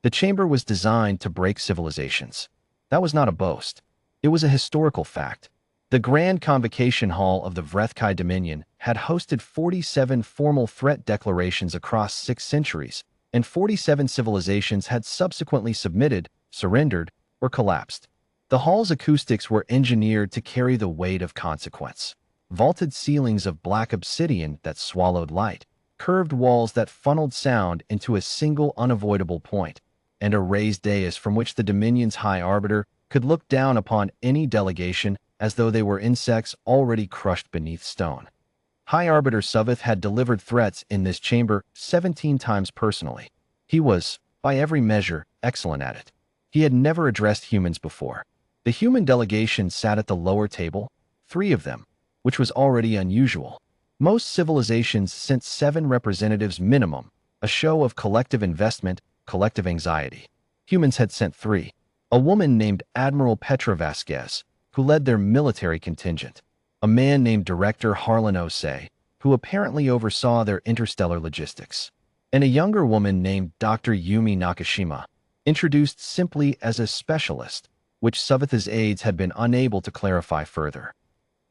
The chamber was designed to break civilizations. That was not a boast. It was a historical fact. The Grand Convocation Hall of the Vrethkai Dominion had hosted 47 formal threat declarations across 6 centuries, and 47 civilizations had subsequently submitted, surrendered, or collapsed. The hall's acoustics were engineered to carry the weight of consequence. Vaulted ceilings of black obsidian that swallowed light, curved walls that funneled sound into a single unavoidable point, and a raised dais from which the Dominion's High Arbiter could look down upon any delegation as though they were insects already crushed beneath stone. High Arbiter Suveth had delivered threats in this chamber 17 times personally. He was, by every measure, excellent at it. He had never addressed humans before. The human delegation sat at the lower table, 3 of them, which was already unusual. Most civilizations sent 7 representatives minimum, a show of collective investment, collective anxiety. Humans had sent 3. A woman named Admiral Petra Vasquez, who led their military contingent. A man named Director Harlan Osei, who apparently oversaw their interstellar logistics. And a younger woman named Dr. Yumi Nakashima, introduced simply as a specialist, which Suveth's aides had been unable to clarify further.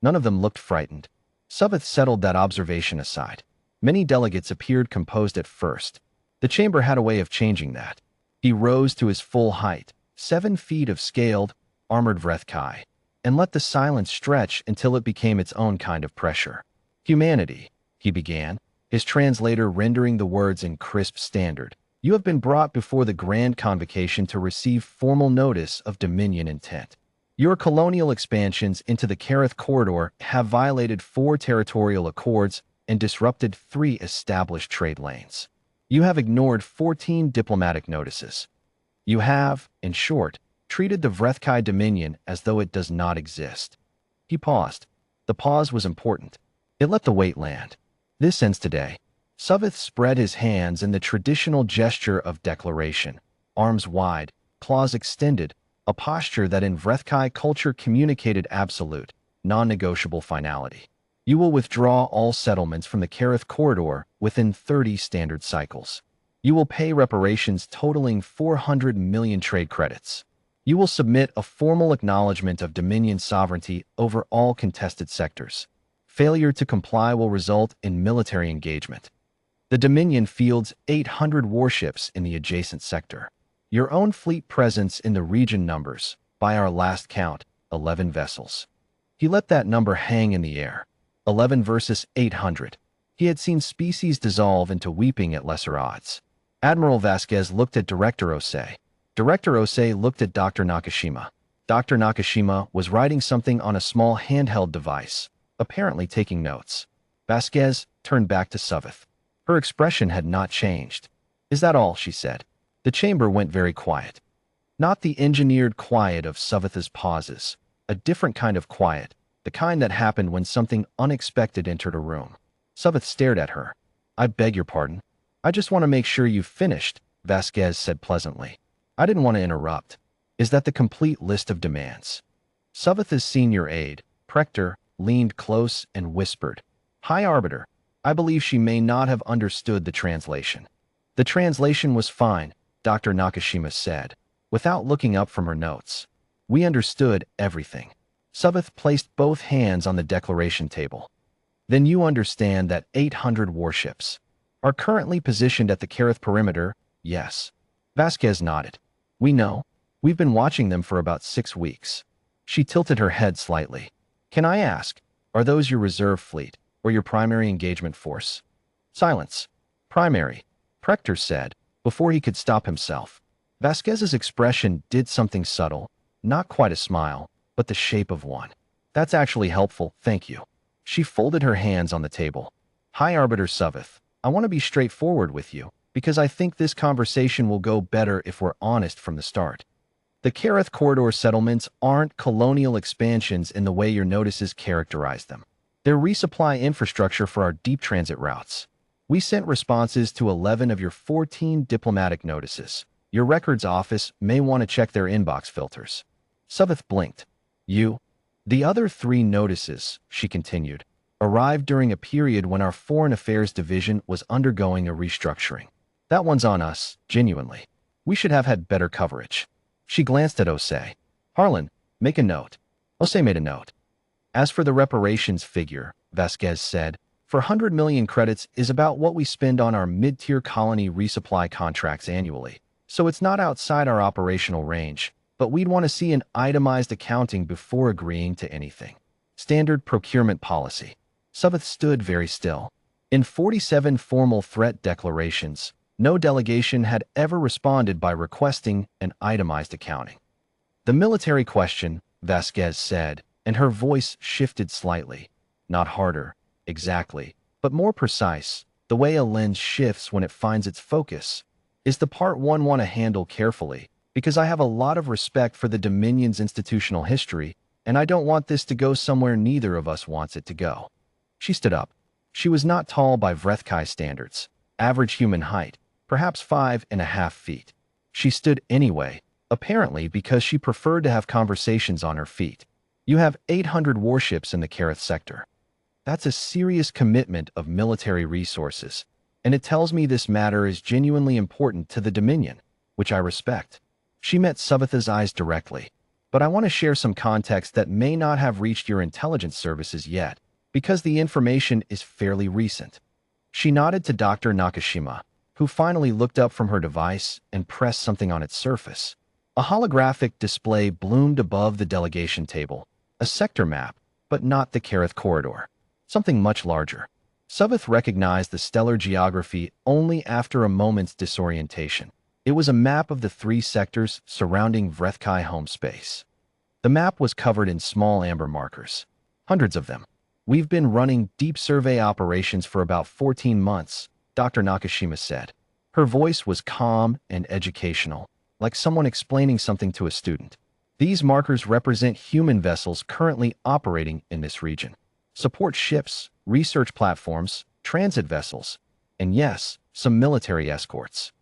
None of them looked frightened. Suveth settled that observation aside. Many delegates appeared composed at first. The chamber had a way of changing that. He rose to his full height, 7 feet of scaled, armored Vrethkai, and let the silence stretch until it became its own kind of pressure. Humanity, he began, his translator rendering the words in crisp standard. You have been brought before the Grand Convocation to receive formal notice of Dominion intent. Your colonial expansions into the Kareth corridor have violated 4 territorial accords and disrupted 3 established trade lanes. You have ignored 14 diplomatic notices. You have, in short, treated the Vrethkai Dominion as though it does not exist. He paused. The pause was important. It let the weight land. This ends today. Suveth spread his hands in the traditional gesture of declaration, arms wide, claws extended, a posture that in Vrethkai culture communicated absolute, non-negotiable finality. You will withdraw all settlements from the Kareth corridor within 30 standard cycles. You will pay reparations totaling 400 million trade credits. You will submit a formal acknowledgement of Dominion sovereignty over all contested sectors. Failure to comply will result in military engagement. The Dominion fields 800 warships in the adjacent sector. Your own fleet presence in the region numbers, by our last count, 11 vessels. He let that number hang in the air. 11 versus 800. He had seen species dissolve into weeping at lesser odds. Admiral Vasquez looked at Director Osei. Director Osei looked at Dr. Nakashima. Dr. Nakashima was writing something on a small handheld device, apparently taking notes. Vasquez turned back to Suveth. Her expression had not changed. Is that all? She said. The chamber went very quiet. Not the engineered quiet of Suveth's pauses, a different kind of quiet, the kind that happened when something unexpected entered a room. Suveth stared at her. I beg your pardon. I just want to make sure you've finished, Vasquez said pleasantly. I didn't want to interrupt. Is that the complete list of demands? Suveth's senior aide, Prector, leaned close and whispered. High Arbiter, I believe she may not have understood the translation. The translation was fine, Dr. Nakashima said, without looking up from her notes. We understood everything. Suveth placed both hands on the declaration table. Then you understand that 800 warships are currently positioned at the Kareth perimeter, yes. Vasquez nodded. We know. We've been watching them for about 6 weeks. She tilted her head slightly. Can I ask, are those your reserve fleet, or your primary engagement force? Silence. Primary, Prector said, before he could stop himself. Vasquez's expression did something subtle, not quite a smile, but the shape of one. That's actually helpful, thank you. She folded her hands on the table. High Arbiter Suveth, I want to be straightforward with you, because I think this conversation will go better if we're honest from the start. The Kareth corridor settlements aren't colonial expansions in the way your notices characterize them. They're resupply infrastructure for our deep transit routes. We sent responses to 11 of your 14 diplomatic notices. Your records office may want to check their inbox filters. Suveth blinked. You? The other 3 notices, she continued, arrived during a period when our Foreign Affairs Division was undergoing a restructuring. That one's on us, genuinely. We should have had better coverage. She glanced at Osei. Harlan, make a note. Osei made a note. As for the reparations figure, Vasquez said, 400 million credits is about what we spend on our mid-tier colony resupply contracts annually, so it's not outside our operational range, but we'd want to see an itemized accounting before agreeing to anything. Standard procurement policy. Suveth stood very still. In 47 formal threat declarations, no delegation had ever responded by requesting an itemized accounting. The military question, Vasquez said, and her voice shifted slightly. Not harder, exactly, but more precise. The way a lens shifts when it finds its focus is the part one want to handle carefully, because I have a lot of respect for the Dominion's institutional history, and I don't want this to go somewhere neither of us wants it to go. She stood up. She was not tall by Vrethkai standards, average human height, perhaps 5.5 feet. She stood anyway, apparently because she preferred to have conversations on her feet. You have 800 warships in the Kareth sector. That's a serious commitment of military resources, and it tells me this matter is genuinely important to the Dominion, which I respect. She met Suveth's eyes directly. But I want to share some context that may not have reached your intelligence services yet, because the information is fairly recent. She nodded to Dr. Nakashima, who finally looked up from her device and pressed something on its surface. A holographic display bloomed above the delegation table, a sector map, but not the Kareth corridor. Something much larger. Suveth recognized the stellar geography only after a moment's disorientation. It was a map of the 3 sectors surrounding Vrethkai home space. The map was covered in small amber markers. Hundreds of them. We've been running deep survey operations for about 14 months, Dr. Nakashima said. Her voice was calm and educational, like someone explaining something to a student. These markers represent human vessels currently operating in this region. Support ships, research platforms, transit vessels, and yes, some military escorts.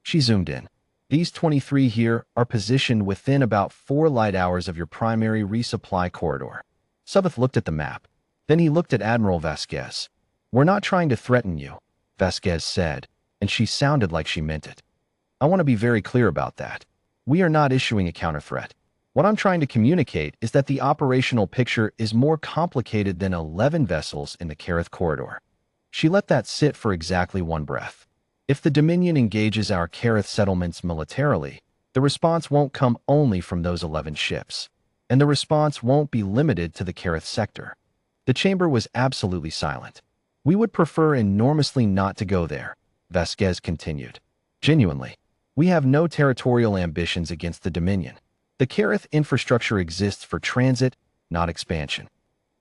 She zoomed in. These 23 here are positioned within about 4 light hours of your primary resupply corridor. Suveth looked at the map. Then he looked at Admiral Vasquez. We're not trying to threaten you, Vasquez said, and she sounded like she meant it. I want to be very clear about that. We are not issuing a counterthreat. What I'm trying to communicate is that the operational picture is more complicated than 11 vessels in the Kareth corridor. She let that sit for exactly one breath. If the Dominion engages our Kareth settlements militarily, the response won't come only from those 11 ships, and the response won't be limited to the Kareth sector. The chamber was absolutely silent. We would prefer enormously not to go there, Vasquez continued. Genuinely, we have no territorial ambitions against the Dominion. The Kareth infrastructure exists for transit, not expansion.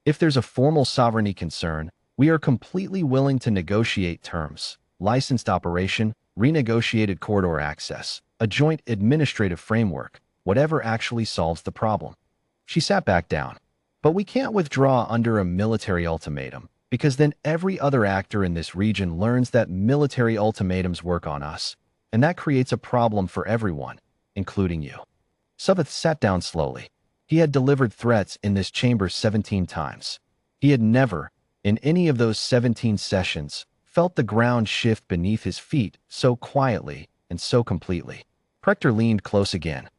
If there's a formal sovereignty concern, we are completely willing to negotiate terms. Licensed operation, renegotiated corridor access, a joint administrative framework, whatever actually solves the problem. She sat back down. But we can't withdraw under a military ultimatum, because then every other actor in this region learns that military ultimatums work on us, and that creates a problem for everyone, including you. Suveth sat down slowly. He had delivered threats in this chamber 17 times. He had never, in any of those 17 sessions, felt the ground shift beneath his feet so quietly and so completely. Prector leaned close again.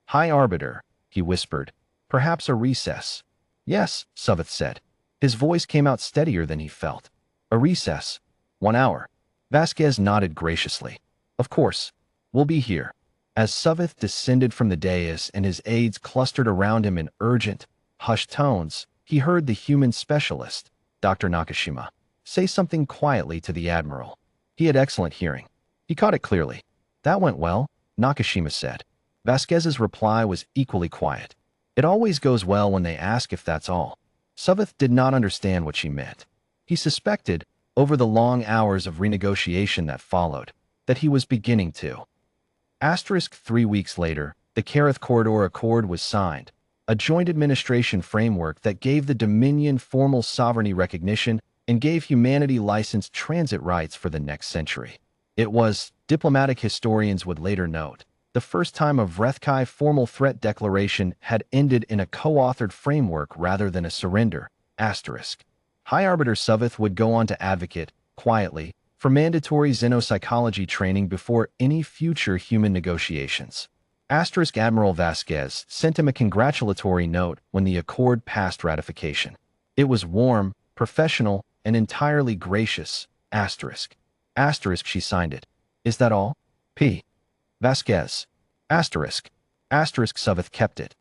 High Arbiter, he whispered. Perhaps a recess. Yes, Suveth said. His voice came out steadier than he felt. A recess. 1 hour. Vasquez nodded graciously. Of course. We'll be here. As Suveth descended from the dais and his aides clustered around him in urgent, hushed tones, he heard the human specialist, Dr. Nakashima, say something quietly to the Admiral. He had excellent hearing. He caught it clearly. That went well, Nakashima said. Vasquez's reply was equally quiet. It always goes well when they ask if that's all. Suveth did not understand what she meant. He suspected, over the long hours of renegotiation that followed, that he was beginning to. 3 weeks later, the Kareth Corridor Accord was signed, a joint administration framework that gave the Dominion formal sovereignty recognition and gave humanity licensed transit rights for the next century. It was, diplomatic historians would later note, the first time a Vrethkai formal threat declaration had ended in a co-authored framework rather than a surrender. High Arbiter Suveth would go on to advocate, quietly, for mandatory xenopsychology training before any future human negotiations. Admiral Vasquez sent him a congratulatory note when the accord passed ratification. It was warm, professional, and entirely gracious. She signed it. Is that all? P. Vasquez. Savith kept it.